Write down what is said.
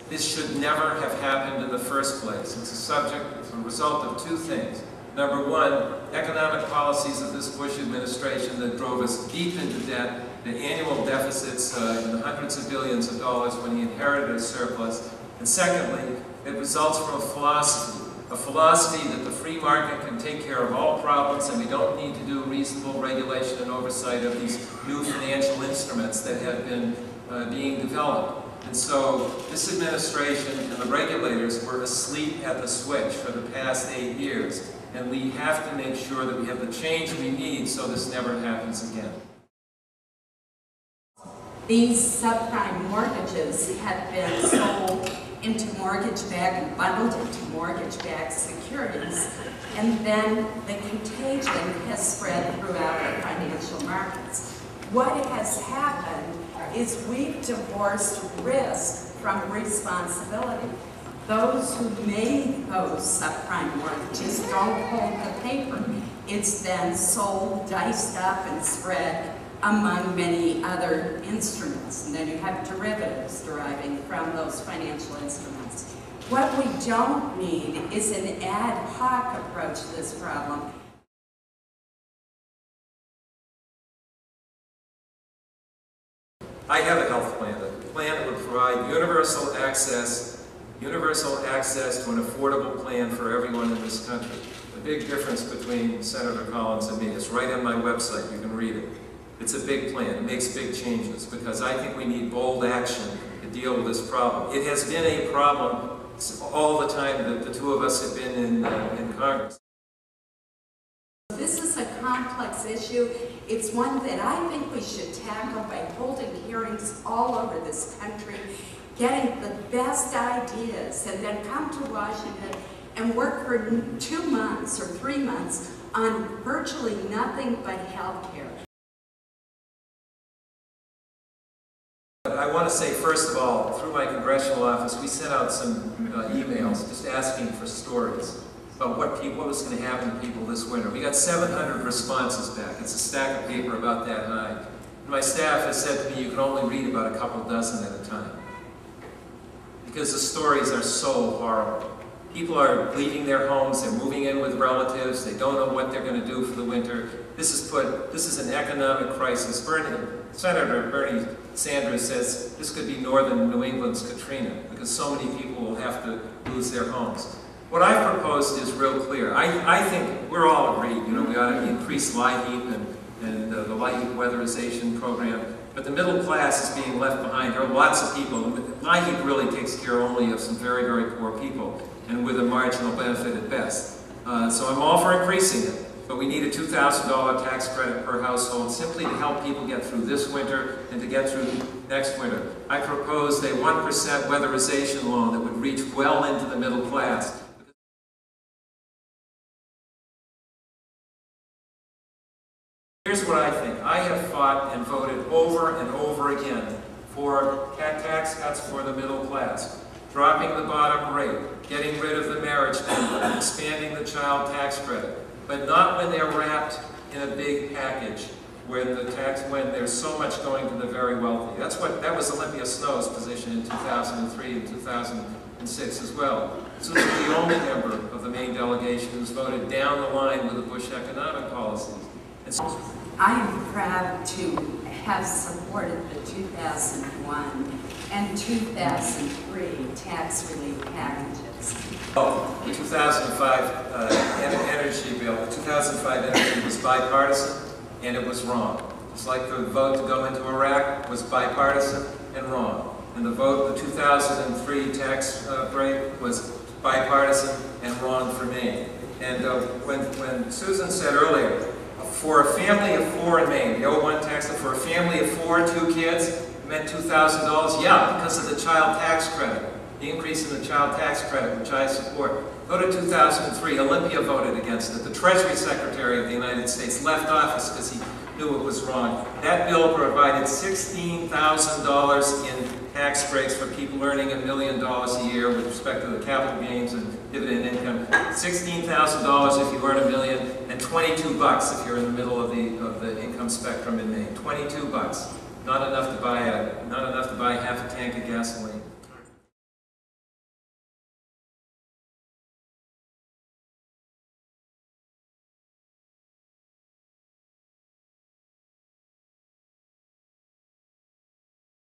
This should never have happened in the first place. It's a result of two things. Number one, economic policies of this Bush administration that drove us deep into debt, the annual deficits in the hundreds of billions of dollars when he inherited a surplus. And secondly, it results from a philosophy that the free market can take care of all problems and we don't need to do reasonable regulation and oversight of these new financial instruments that have been being developed. And so this administration and the regulators were asleep at the switch for the past 8 years. And we have to make sure that we have the change we need so this never happens again. These subprime mortgages had been sold into mortgage-backed and bundled into mortgage-backed securities, and then the contagion has spread throughout the financial markets. What has happened is we've divorced risk from responsibility. Those who made those subprime mortgages don't hold the paper. It's then sold, diced up, and spread among many other instruments. And then you have derivatives deriving from those financial instruments. What we don't need is an ad hoc approach to this problem. I have a health plan, a plan that would provide universal access to an affordable plan for everyone in this country. The big difference between Senator Collins and me is right on my website. You can read it. It's a big plan. It makes big changes because I think we need bold action to deal with this problem. It has been a problem all the time that the two of us have been in Congress. This is a complex issue. It's one that I think we should tackle by holding hearings all over this country, getting the best ideas, and then come to Washington and work for 2 months or 3 months on virtually nothing but health care. I want to say, first of all, through my congressional office, we sent out some emails just asking for stories about what was going to happen to people this winter. We got 700 responses back. It's a stack of paper about that high. And my staff has said to me, you can only read about a couple dozen at a time, because the stories are so horrible. People are leaving their homes, they're moving in with relatives, they don't know what they're going to do for the winter. This is an economic crisis. Senator Bernie Sanders says this could be northern New England's Katrina, because so many people will have to lose their homes. What I've proposed is real clear. I think we're all agreed, we ought to increase LIHEAP and the LIHEAP weatherization program. But the middle class is being left behind. There are lots of people. LIHEAP really takes care only of some very, very poor people, and with a marginal benefit at best. So I'm all for increasing it. But we need a $2,000 tax credit per household simply to help people get through this winter and to get through next winter. I proposed a 1% weatherization loan that would reach well into the middle class. Here's what I think. I have fought and voted over and over again for tax cuts for the middle class, dropping the bottom rate, getting rid of the marriage benefit, expanding the child tax credit, but not when they're wrapped in a big package when there's so much going to the very wealthy. That was Olympia Snow's position in 2003 and 2006 as well. This was the only member of the Maine delegation who's voted down the line with the Bush economic policies. And so, I am proud to have supported the 2001 and 2003 tax relief packages. The 2005 energy bill, the 2005 energy was bipartisan, and it was wrong. It's like the vote to go into Iraq was bipartisan and wrong. And the vote, the 2003 tax break was bipartisan and wrong for Maine. And when Susan said earlier, for a family of 4 in Maine, the 01 tax, for a family of 4, 2 kids, it meant $2,000. Yeah, because of the child tax credit. The increase in the child tax credit, which I support. Go to 2003, Olympia voted against it. The Treasury Secretary of the United States left office because he knew it was wrong. That bill provided $16,000 in tax breaks for people earning $1 million a year with respect to the capital gains and dividend income. $16,000 if you earn $1 million, and $22 if you're in the middle of the income spectrum in Maine. $22, not enough to buy half a tank of gasoline.